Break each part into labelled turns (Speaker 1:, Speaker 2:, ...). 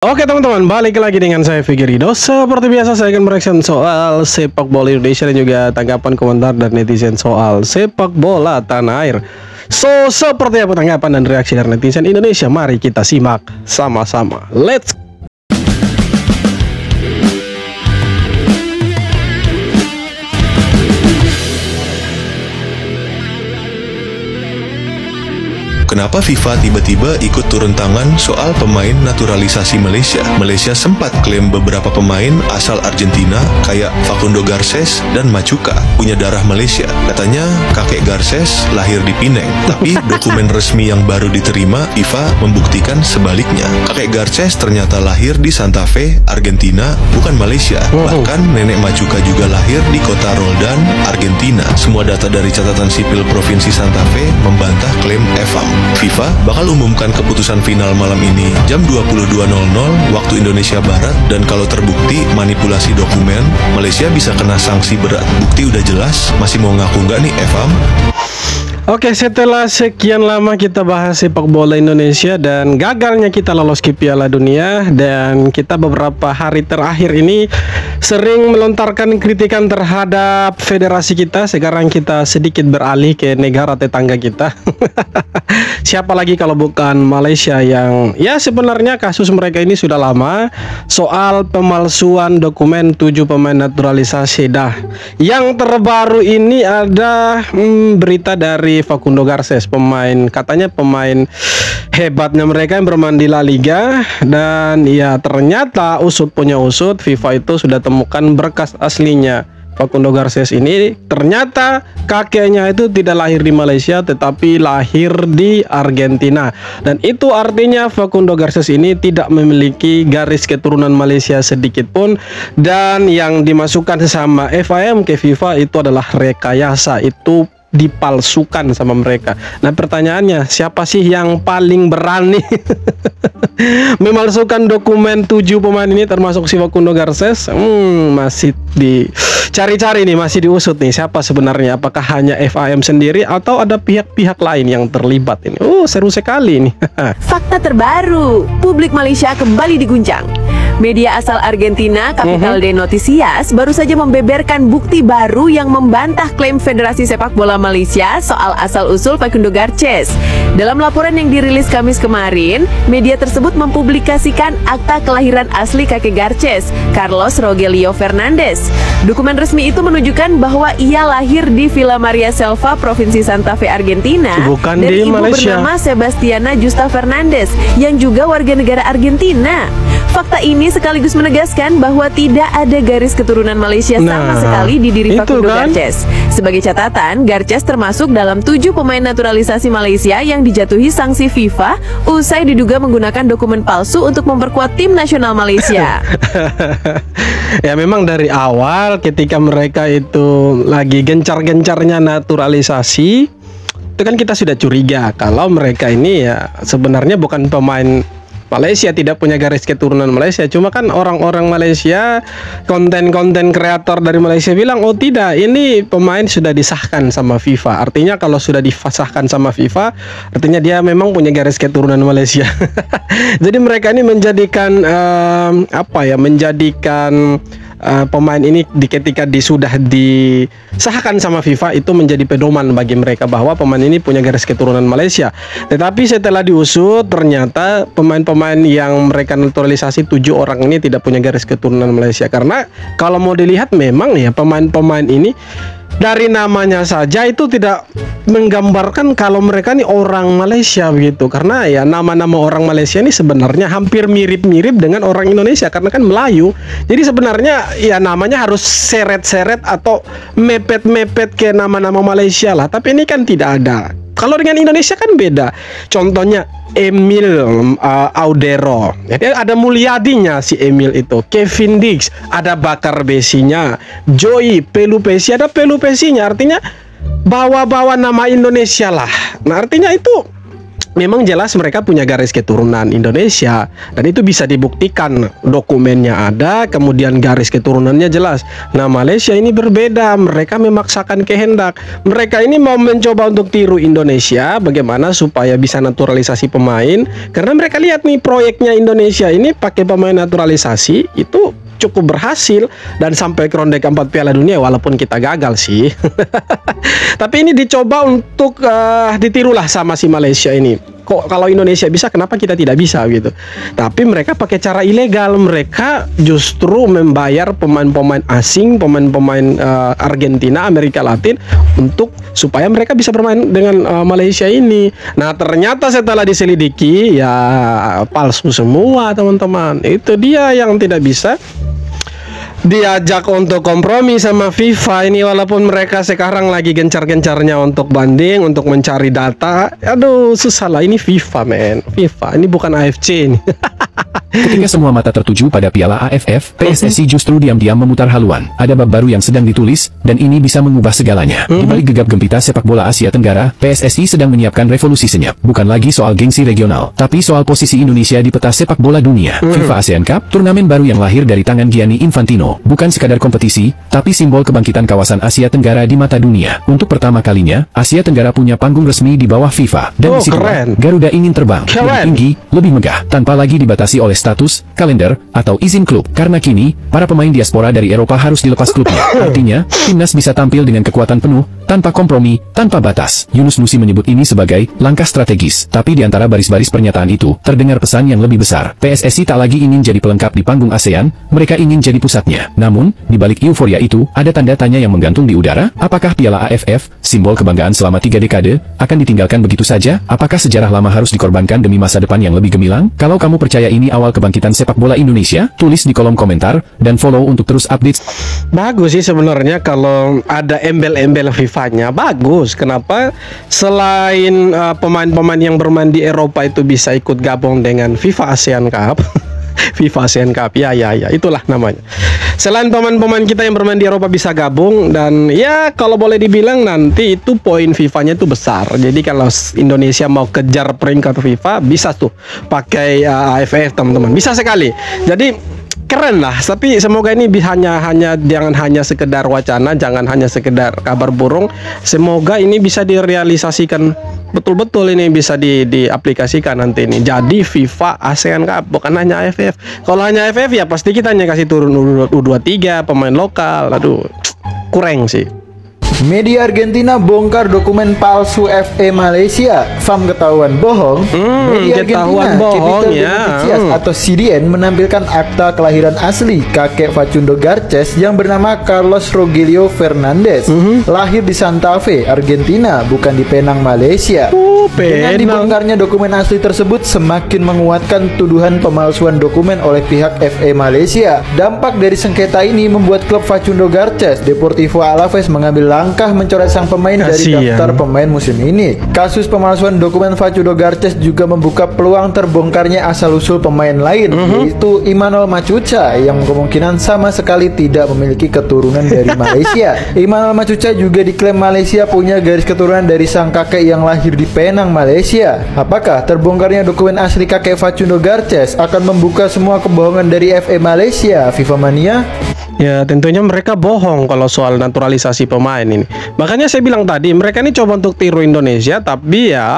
Speaker 1: Oke teman-teman, balik lagi dengan saya Figerido. Seperti biasa saya akan mereaction soal sepak bola Indonesia dan juga tanggapan komentar dan netizen soal sepak bola tanah air. Seperti apa tanggapan dan reaksi dari netizen Indonesia? Mari kita simak sama-sama. Let's go.
Speaker 2: Kenapa FIFA tiba-tiba ikut turun tangan soal pemain naturalisasi Malaysia? Malaysia sempat klaim beberapa pemain asal Argentina kayak Facundo Garces dan Machuca punya darah Malaysia. Katanya kakek Garces lahir di Penang, tapi dokumen resmi yang baru diterima FIFA membuktikan sebaliknya. Kakek Garces ternyata lahir di Santa Fe, Argentina, bukan Malaysia. Bahkan nenek Machuca juga lahir di kota Roldan, Argentina. Semua data dari catatan sipil Provinsi Santa Fe membantah klaim EFAM. FIFA bakal umumkan keputusan final malam ini jam 22.00 waktu Indonesia Barat, dan kalau terbukti manipulasi dokumen, Malaysia bisa kena sanksi berat. Bukti udah jelas, masih mau ngaku nggak nih EFAM?
Speaker 1: Oke, setelah sekian lama kita bahas sepak bola Indonesia dan gagalnya kita lolos ke Piala Dunia, dan kita beberapa hari terakhir ini sering melontarkan kritikan terhadap federasi kita. Sekarang kita sedikit beralih ke negara tetangga kita. Siapa lagi kalau bukan Malaysia, yang ya sebenarnya kasus mereka ini sudah lama, soal pemalsuan dokumen 7 pemain naturalisasi. Yang terbaru ini ada berita dari Facundo Garces, katanya pemain hebatnya mereka yang bermain di La Liga, dan ya ternyata usut punya usut, FIFA itu sudah temukan berkas aslinya. Facundo Garces ini ternyata kakeknya itu tidak lahir di Malaysia tetapi lahir di Argentina, dan itu artinya Facundo Garces ini tidak memiliki garis keturunan Malaysia sedikit pun, dan yang dimasukkan sama FIM ke FIFA itu adalah rekayasa, itu dipalsukan sama mereka. Nah pertanyaannya, siapa sih yang paling berani memalsukan dokumen 7 pemain ini termasuk si Facundo Garces? Masih dicari-cari nih, masih diusut nih siapa sebenarnya. Apakah hanya FIM sendiri atau ada pihak-pihak lain yang terlibat ini? Seru sekali nih.
Speaker 3: Fakta terbaru, publik Malaysia kembali diguncang. Media asal Argentina, Capital de Noticias, baru saja membeberkan bukti baru yang membantah klaim Federasi Sepak Bola Malaysia soal asal-usul Facundo Garces. Dalam laporan yang dirilis Kamis kemarin, media tersebut mempublikasikan akta kelahiran asli kakek Garces, Carlos Rogelio Fernandes. Dokumen resmi itu menunjukkan bahwa ia lahir di Villa Maria Selva, Provinsi Santa Fe, Argentina,
Speaker 1: bukan
Speaker 3: dari
Speaker 1: di
Speaker 3: ibu
Speaker 1: Malaysia.
Speaker 3: bernama Sebastiana Justa Fernandes, yang juga warga negara Argentina. Fakta ini sekaligus menegaskan bahwa tidak ada garis keturunan Malaysia sama sekali di diri Facundo Garces. Sebagai catatan, Garces termasuk dalam 7 pemain naturalisasi Malaysia yang dijatuhi sanksi FIFA usai diduga menggunakan dokumen palsu untuk memperkuat tim nasional Malaysia.
Speaker 1: Ya memang dari awal ketika mereka itu lagi gencar-gencarnya naturalisasi, itu kan kita sudah curiga kalau mereka ini ya sebenarnya bukan pemain Malaysia, tidak punya garis keturunan Malaysia. Cuma kan orang-orang Malaysia, konten-konten kreator dari Malaysia bilang, oh tidak, ini pemain sudah disahkan sama FIFA. Artinya kalau sudah disahkan sama FIFA, artinya dia memang punya garis keturunan Malaysia. Jadi mereka ini menjadikan pemain ini ketika sudah disahkan sama FIFA itu menjadi pedoman bagi mereka bahwa pemain ini punya garis keturunan Malaysia. Tetapi setelah diusut, ternyata pemain-pemain yang mereka naturalisasi 7 orang ini tidak punya garis keturunan Malaysia. Karena kalau mau dilihat memang ya pemain-pemain ini dari namanya saja itu tidak menggambarkan kalau mereka ini orang Malaysia begitu. Karena ya nama-nama orang Malaysia ini sebenarnya hampir mirip-mirip dengan orang Indonesia karena kan Melayu. Jadi sebenarnya ya namanya harus seret-seret atau mepet-mepet ke nama-nama Malaysia lah. Tapi ini kan tidak ada. Kalau dengan Indonesia kan beda. Contohnya Emil Audero, jadi ada Mulyadinya si Emil itu, Kevin Dix, ada Bakar Besinya, Joey Pelupesi, ada Pelupesinya. Artinya bawa-bawa nama Indonesia lah. Nah artinya itu memang jelas mereka punya garis keturunan Indonesia dan itu bisa dibuktikan, dokumennya ada, kemudian garis keturunannya jelas. Nah, Malaysia ini berbeda, mereka memaksakan kehendak. Mereka ini mau mencoba untuk tiru Indonesia bagaimana supaya bisa naturalisasi pemain, karena mereka lihat nih proyeknya Indonesia ini pakai pemain naturalisasi itu cukup berhasil dan sampai ke ronde keempat Piala Dunia walaupun kita gagal sih. Tapi ini dicoba untuk ditirulah sama si Malaysia ini. Kok kalau Indonesia bisa, kenapa kita tidak bisa gitu? Tapi mereka pakai cara ilegal. Mereka justru membayar pemain-pemain asing, pemain-pemain Argentina, Amerika Latin untuk supaya mereka bisa bermain dengan Malaysia ini. Nah, ternyata setelah diselidiki ya palsu semua, teman-teman. Itu dia yang tidak bisa diajak untuk kompromi sama FIFA ini, walaupun mereka sekarang lagi gencar-gencarnya untuk banding, untuk mencari data. Aduh, susah lah, ini FIFA men, FIFA ini bukan AFC ini.
Speaker 4: Ketika semua mata tertuju pada Piala AFF, PSSI justru diam-diam memutar haluan. Ada bab baru yang sedang ditulis, dan ini bisa mengubah segalanya. Di balik gegap gempita sepak bola Asia Tenggara, PSSI sedang menyiapkan revolusi senyap. Bukan lagi soal gengsi regional, tapi soal posisi Indonesia di peta sepak bola dunia. FIFA ASEAN Cup, turnamen baru yang lahir dari tangan Gianni Infantino, bukan sekadar kompetisi, tapi simbol kebangkitan kawasan Asia Tenggara di mata dunia. Untuk pertama kalinya, Asia Tenggara punya panggung resmi di bawah FIFA. Dan disitulah, Garuda ingin terbang lebih tinggi, lebih megah, tanpa lagi dibatasi oleh status, kalender, atau izin klub. Karena kini, para pemain diaspora dari Eropa harus dilepas klubnya. Artinya, timnas bisa tampil dengan kekuatan penuh, tanpa kompromi, tanpa batas. Yunus Nusi menyebut ini sebagai langkah strategis. Tapi di antara baris-baris pernyataan itu, terdengar pesan yang lebih besar. PSSI tak lagi ingin jadi pelengkap di panggung ASEAN, mereka ingin jadi pusatnya. Namun, di balik euforia itu, ada tanda tanya yang menggantung di udara. Apakah Piala AFF, simbol kebanggaan selama 3 dekade, akan ditinggalkan begitu saja? Apakah sejarah lama harus dikorbankan demi masa depan yang lebih gemilang? Kalau kamu percaya ini awal kebangkitan sepak bola Indonesia, tulis di kolom komentar dan follow untuk terus update.
Speaker 1: Bagus sih sebenarnya kalau ada embel-embel FIFA-nya, bagus. Kenapa selain pemain-pemain yang bermain di Eropa itu bisa ikut gabung dengan FIFA ASEAN Cup? FIFA ASEAN Cup, ya itulah namanya. Selain pemain-pemain kita yang bermain di Eropa bisa gabung, dan ya kalau boleh dibilang nanti itu poin FIFA-nya itu besar. Jadi kalau Indonesia mau kejar peringkat FIFA bisa tuh pakai AFF, teman-teman. Bisa sekali. Jadi keren lah, tapi semoga ini jangan hanya sekedar wacana, jangan hanya sekedar kabar burung. Semoga ini bisa direalisasikan betul-betul, ini bisa diaplikasikan nanti ini. Jadi FIFA ASEAN Cup bukan hanya AFF. Kalau hanya AFF ya pasti kita hanya kasih turun U23 pemain lokal. Aduh, kurang sih.
Speaker 5: Media Argentina bongkar dokumen palsu FA Malaysia. FAM ketahuan bohong. Media
Speaker 1: ketahuan
Speaker 5: Argentina
Speaker 1: bohong,
Speaker 5: Capital
Speaker 1: ya.
Speaker 5: Noticias atau CDN menampilkan akta kelahiran asli kakek Facundo Garces yang bernama Carlos Rogelio Fernandez. Lahir di Santa Fe, Argentina, bukan di Penang, Malaysia. Dengan dibongkarnya dokumen asli tersebut semakin menguatkan tuduhan pemalsuan dokumen oleh pihak FA Malaysia. Dampak dari sengketa ini membuat klub Facundo Garces, Deportivo Alaves mengambil langkah mencoret sang pemain dari daftar pemain musim ini. Kasus pemalsuan dokumen Facundo Garces juga membuka peluang terbongkarnya asal-usul pemain lain, yaitu Imanol Machuca yang kemungkinan sama sekali tidak memiliki keturunan dari Malaysia. Imanol Machuca juga diklaim Malaysia punya garis keturunan dari sang kakek yang lahir di Penang, Malaysia. Apakah terbongkarnya dokumen asli kakek Facundo Garces akan membuka semua kebohongan dari FA Malaysia, FIFA Mania?
Speaker 1: Ya tentunya mereka bohong kalau soal naturalisasi pemain ini. Makanya saya bilang tadi, mereka ini coba untuk tiru Indonesia, tapi ya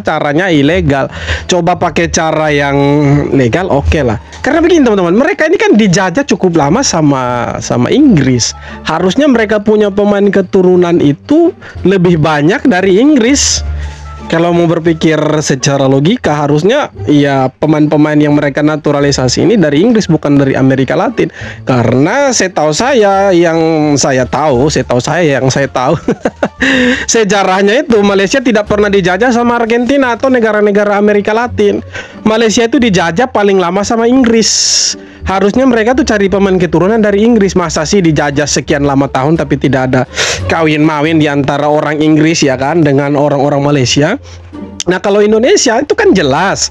Speaker 1: caranya ilegal. Coba pakai cara yang legal, oke lah. Karena begini teman-teman, mereka ini kan dijajah cukup lama sama Inggris. Harusnya mereka punya pemain keturunan itu lebih banyak dari Inggris. Kalau mau berpikir secara logika, harusnya ya pemain-pemain yang mereka naturalisasi ini dari Inggris, bukan dari Amerika Latin. Karena setahu saya sejarahnya itu Malaysia tidak pernah dijajah sama Argentina atau negara-negara Amerika Latin. Malaysia itu dijajah paling lama sama Inggris. Harusnya mereka tuh cari pemain keturunan dari Inggris. Masa sih dijajah sekian lama tahun tapi tidak ada kawin-mawin di antara orang Inggris ya kan dengan orang-orang Malaysia. Nah kalau Indonesia itu kan jelas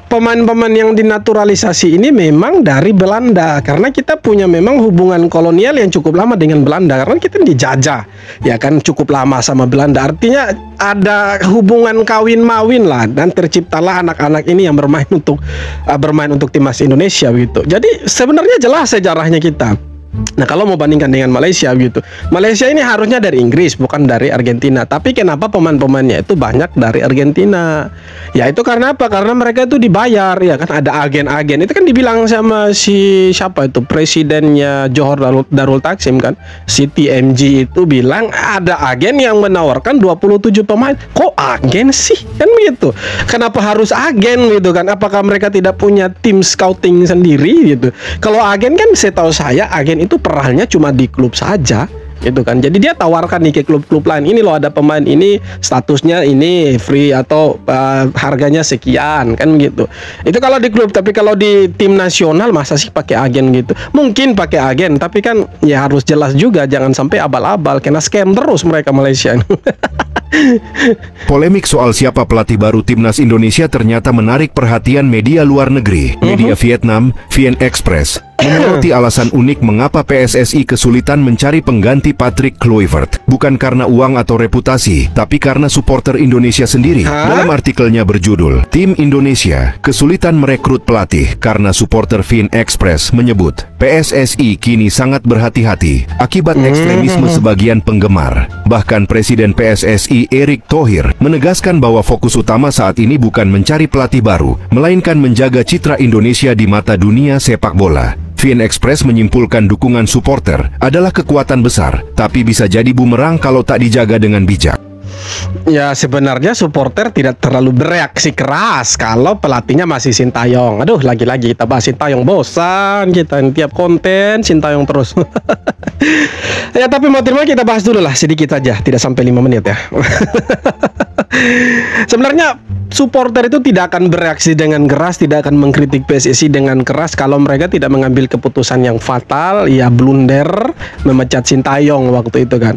Speaker 1: pemain-pemain yang dinaturalisasi ini memang dari Belanda, karena kita punya memang hubungan kolonial yang cukup lama dengan Belanda, karena kita dijajah ya kan cukup lama sama Belanda, artinya ada hubungan kawin mawin lah, dan terciptalah anak-anak ini yang bermain untuk timnas Indonesia gitu. Jadi sebenarnya jelas sejarahnya kita. Nah, kalau mau bandingkan dengan Malaysia gitu, Malaysia ini harusnya dari Inggris bukan dari Argentina. Tapi kenapa pemain-pemainnya itu banyak dari Argentina? Ya itu karena apa? Karena mereka itu dibayar, ya kan, ada agen-agen. Itu kan dibilang sama si siapa itu, presidennya Johor Darul Taksim kan, si TMG itu bilang ada agen yang menawarkan 27 pemain. Kok agen sih? Kan begitu. Kenapa harus agen gitu kan? Apakah mereka tidak punya tim scouting sendiri gitu? Kalau agen kan setahu saya agen itu perannya cuma di klub saja gitu kan. Jadi dia tawarkan nih ke klub-klub lain, ini loh ada pemain ini statusnya ini free atau harganya sekian kan gitu. Itu kalau di klub, tapi kalau di tim nasional masa sih pakai agen gitu? Mungkin pakai agen, tapi kan ya harus jelas juga, jangan sampai abal-abal kena scam terus mereka Malaysia.
Speaker 6: Polemik soal siapa pelatih baru timnas Indonesia ternyata menarik perhatian media luar negeri. Media Vietnam, VN Express, menyoroti alasan unik mengapa PSSI kesulitan mencari pengganti Patrick Kluivert. Bukan karena uang atau reputasi, tapi karena supporter Indonesia sendiri. Dalam artikelnya berjudul, Tim Indonesia kesulitan merekrut pelatih karena supporter VN Express menyebut PSSI kini sangat berhati-hati akibat ekstremisme sebagian penggemar. Bahkan Presiden PSSI Erick Thohir menegaskan bahwa fokus utama saat ini bukan mencari pelatih baru, melainkan menjaga citra Indonesia di mata dunia sepak bola. VN Express menyimpulkan dukungan supporter adalah kekuatan besar, tapi bisa jadi bumerang kalau tak dijaga dengan bijak.
Speaker 1: Ya sebenarnya supporter tidak terlalu bereaksi keras kalau pelatihnya masih Sintayong. Aduh, lagi-lagi kita bahas Sintayong, bosan kita tiap konten Sintayong terus. Ya tapi mau terima kita bahas dulu lah sedikit aja, tidak sampai 5 menit ya. Sebenarnya supporter itu tidak akan bereaksi dengan keras, tidak akan mengkritik PSSI dengan keras kalau mereka tidak mengambil keputusan yang fatal, ya blunder memecat Sintayong waktu itu kan.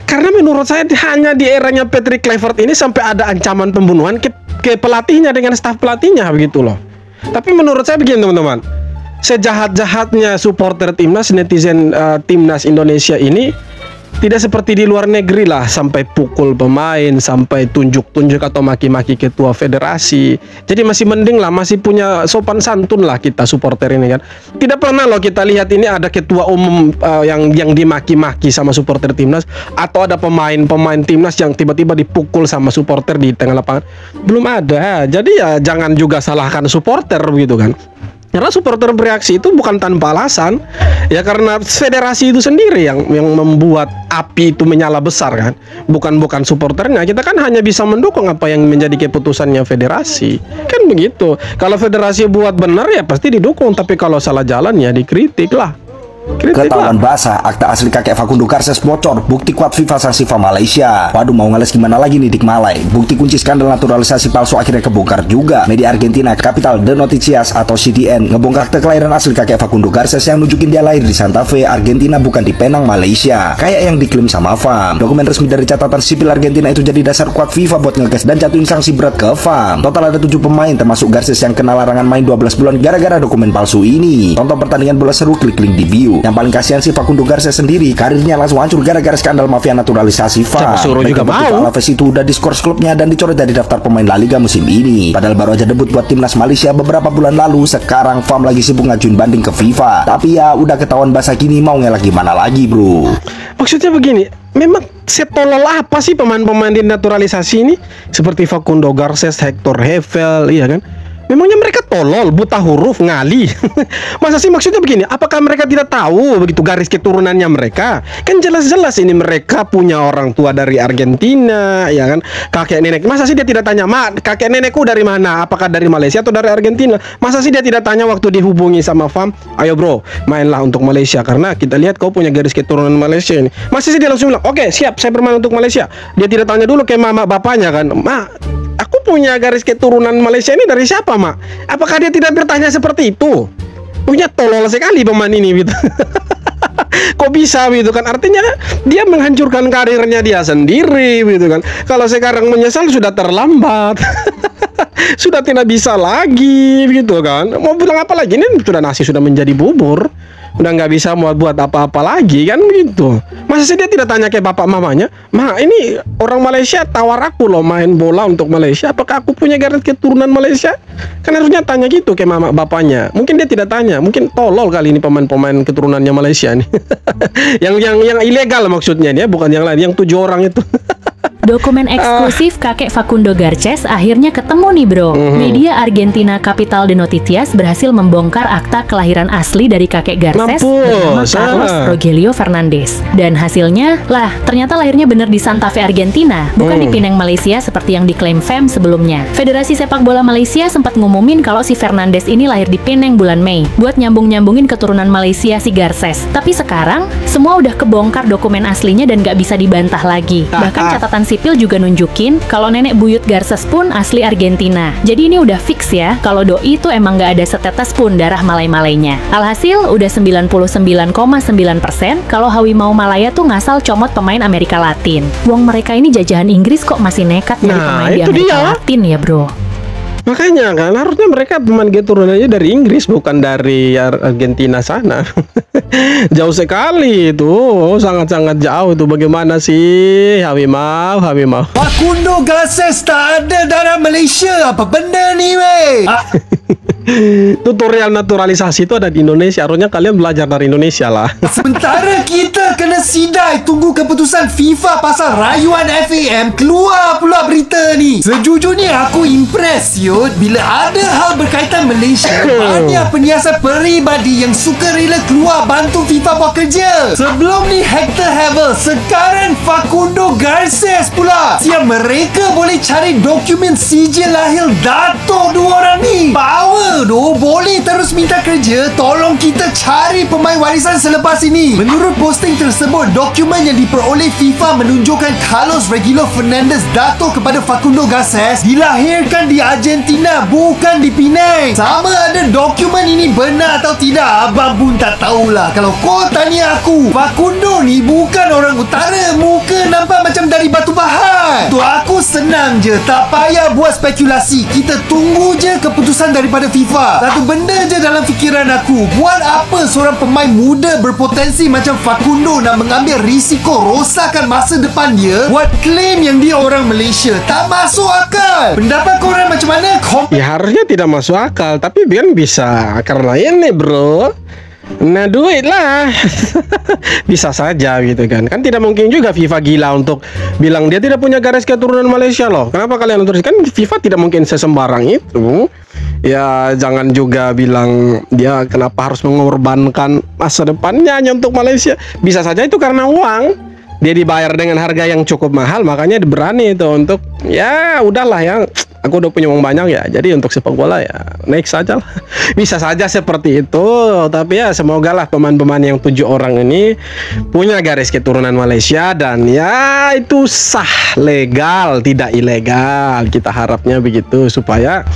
Speaker 1: Karena menurut saya hanya di eranya Patrick Kluivert ini sampai ada ancaman pembunuhan ke pelatihnya dengan staf pelatihnya begitu loh. Tapi menurut saya begini teman-teman, sejahat-jahatnya supporter timnas, netizen timnas Indonesia ini tidak seperti di luar negeri lah, sampai pukul pemain, sampai tunjuk-tunjuk atau maki-maki ketua federasi. Jadi masih mending lah, masih punya sopan santun lah kita supporter ini kan. Tidak pernah loh kita lihat ini ada ketua umum yang dimaki-maki sama supporter timnas, atau ada pemain timnas yang tiba-tiba dipukul sama supporter di tengah lapangan. Belum ada. Jadi ya jangan juga salahkan supporter begitu kan. Karena supporter bereaksi itu bukan tanpa alasan, ya karena federasi itu sendiri yang membuat api itu menyala besar kan, bukan supporternya. Kita kan hanya bisa mendukung apa yang menjadi keputusannya federasi, kan begitu. Kalau federasi buat benar ya pasti didukung, tapi kalau salah jalan ya dikritik lah.
Speaker 7: Ketahuan basah, akta asli kakek Facundo Garces bocor, bukti kuat FIFA sang FIFA Malaysia. Waduh, mau ngeles gimana lagi nih Dik Malay? Bukti kunci skandal naturalisasi palsu akhirnya kebongkar juga. Media Argentina Capital de Noticias atau CTN ngebongkar akte kelahiran asli kakek Facundo Garces yang nunjukin dia lahir di Santa Fe, Argentina, bukan di Penang, Malaysia, kayak yang diklaim sama FAM. Dokumen resmi dari catatan sipil Argentina itu jadi dasar kuat FIFA buat ngegas dan jatuhin sanksi berat ke FAM. Total ada 7 pemain termasuk Garces yang kena larangan main 12 bulan gara-gara dokumen palsu ini. Tonton pertandingan bola seru, klik link di bio. Yang paling kasihan sih Facundo Garces sendiri, karirnya langsung hancur gara-gara skandal mafia naturalisasi FAM.
Speaker 1: Suruh juga mau.
Speaker 7: Alaves itu udah diskors klubnya dan dicoret dari daftar pemain La Liga musim ini. Padahal baru aja debut buat timnas Malaysia beberapa bulan lalu. Sekarang FAM lagi sibuk ngajuin banding ke FIFA. Tapi ya udah ketahuan basah gini, mau ngelak gimana lagi bro?
Speaker 1: Maksudnya begini, memang setolol apa sih pemain-pemain dinaturalisasi ini? Seperti Facundo Garces, Hector Hevel, iya kan? Memangnya mereka tolol, buta huruf, ngali? Masa sih maksudnya begini? Apakah mereka tidak tahu begitu garis keturunannya mereka? Kan jelas-jelas ini mereka punya orang tua dari Argentina, ya kan? Kakek nenek. Masa sih dia tidak tanya, "Mak, kakek nenekku dari mana? Apakah dari Malaysia atau dari Argentina?" Masa sih dia tidak tanya waktu dihubungi sama FAM, "Ayo bro, mainlah untuk Malaysia karena kita lihat kau punya garis keturunan Malaysia ini." Masa sih dia langsung bilang, "Oke, siap, saya bermain untuk Malaysia." Dia tidak tanya dulu ke mama bapaknya kan, "Ma, aku punya garis keturunan Malaysia ini dari siapa, Mak?" Apakah dia tidak bertanya seperti itu? Punya tolol sekali pemain ini gitu. Kok bisa gitu kan? Artinya dia menghancurkan karirnya dia sendiri gitu kan. Kalau sekarang menyesal sudah terlambat. Sudah tidak bisa lagi gitu kan. Mau bilang apa lagi, ini sudah nasi sudah menjadi bubur, udah nggak bisa mau buat apa-apa lagi kan gitu. Masa sih dia tidak tanya ke bapak mamanya, "Ma, ini orang Malaysia tawar aku loh main bola untuk Malaysia, apakah aku punya garis keturunan Malaysia?" Kan harusnya tanya gitu ke mama bapaknya. Mungkin dia tidak tanya, mungkin tolol kali ini pemain-pemain keturunannya Malaysia nih. yang ilegal maksudnya dia, bukan yang lain, yang 7 orang itu.
Speaker 8: Dokumen eksklusif kakek Facundo Garces akhirnya ketemu nih bro. Media Argentina Capital de Noticias berhasil membongkar akta kelahiran asli dari kakek Garces bernama Carlos Rogelio Fernandez. Dan hasilnya, lah ternyata lahirnya bener di Santa Fe, Argentina, bukan di Penang, Malaysia seperti yang diklaim FEM sebelumnya. Federasi Sepak Bola Malaysia sempat ngumumin kalau si Fernandez ini lahir di Penang bulan Mei, buat nyambung-nyambungin keturunan Malaysia si Garces. Tapi sekarang, semua udah kebongkar dokumen aslinya dan gak bisa dibantah lagi. Bahkan catatan sipil juga nunjukin kalau nenek buyut Garces pun asli Argentina. Jadi ini udah fix ya, kalau doi itu emang gak ada setetes pun darah Malay-Malaynya. Alhasil udah 99,9% kalau Hawimau Malaya tuh ngasal comot pemain Amerika Latin. Wong mereka ini jajahan Inggris kok masih nekat nyari pemain di Amerika Latin ya bro.
Speaker 1: Makanya kan harusnya mereka pemain keturunannya dari Inggris, bukan dari Argentina sana. Jauh sekali itu, sangat-sangat jauh itu. Bagaimana sih Hawimau?
Speaker 9: Facundo Garces tak ada darah Malaysia. Apa benda ni weh?
Speaker 1: Tutorial naturalisasi itu ada di Indonesia. Harusnya kalian belajar dari Indonesia lah.
Speaker 9: Sementara kita kena sidai tunggu keputusan FIFA pasal rayuan FAM, keluar pula berita ni. Sejujurnya aku impress Yud, bila ada hal berkaitan Malaysia, banyak penyiasat peribadi yang suka rela keluar bantu FIFA buat kerja. Sebelum ni Hector Havel, sekarang Facundo Garces pula. Siap mereka boleh cari dokumen sijil lahir datuk dua orang ni. Power doh, boleh terus minta kerja. Tolong kita cari pemain warisan selepas ini. Menurut posting tersebut, dokumen yang diperoleh FIFA menunjukkan Carlos Rogelio Fernandez datuk kepada Facundo Garces dilahirkan di Argentina, bukan di Penang. Sama ada dokumen ini benar atau tidak, abang pun tak tahulah. Kalau kau tanya aku, Facundo ni bukan orang utara, muka nampak macam dari Batu Pahat. Tu aku senang je, tak payah buat spekulasi. Kita tunggu je keputusan daripada FIFA. Satu benda je dalam fikiran aku, buat apa seorang pemain muda berpotensi macam Facundo nak mengambil risiko rosakkan masa depan dia buat klaim yang dia orang Malaysia? Tak masuk akal. Pendapat korang macam mana?
Speaker 1: Ya harusnya tidak masuk akal, tapi kan bisa karena ini bro. Nah duit lah. Bisa saja gitu kan. Kan tidak mungkin juga FIFA gila untuk bilang dia tidak punya garis keturunan Malaysia loh. Kenapa kalian kan FIFA tidak mungkin sesembarang itu. Ya jangan juga bilang dia kenapa harus mengorbankan masa depannya hanya untuk Malaysia. Bisa saja itu karena uang. Dia dibayar dengan harga yang cukup mahal, makanya berani itu untuk ya udahlah ya, aku udah punya uang banyak ya, jadi untuk sepak bola ya next saja lah. Bisa saja seperti itu. Tapi ya semoga lah pemain-pemain yang 7 orang ini punya garis keturunan Malaysia dan ya itu sah, legal, tidak ilegal. Kita harapnya begitu supaya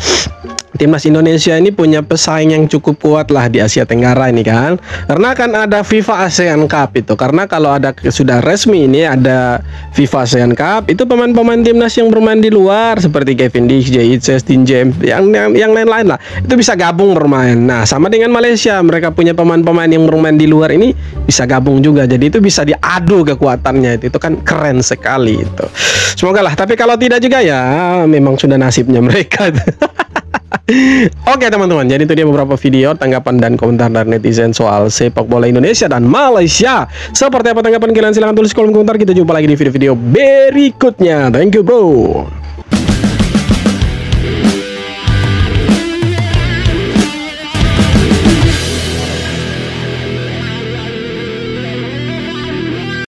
Speaker 1: timnas Indonesia ini punya pesaing yang cukup kuat lah di Asia Tenggara ini kan. Karena kan ada FIFA ASEAN Cup itu. Karena kalau ada sudah resmi ini ada FIFA ASEAN Cup, itu pemain-pemain timnas yang bermain di luar seperti Kevin Dix, Jay Itzes, Tin James, yang lain-lain lah, itu bisa gabung bermain. Nah, sama dengan Malaysia, mereka punya pemain-pemain yang bermain di luar ini bisa gabung juga. Jadi itu bisa diadu kekuatannya. Itu kan keren sekali itu. Semoga lah. Tapi kalau tidak juga ya memang sudah nasibnya mereka. Oke teman-teman, jadi itu dia beberapa video tanggapan dan komentar dari netizen soal sepak bola Indonesia dan Malaysia. Seperti apa tanggapan kalian? Silahkan tulis kolom komentar. Kita jumpa lagi di video-video berikutnya. Thank you bro.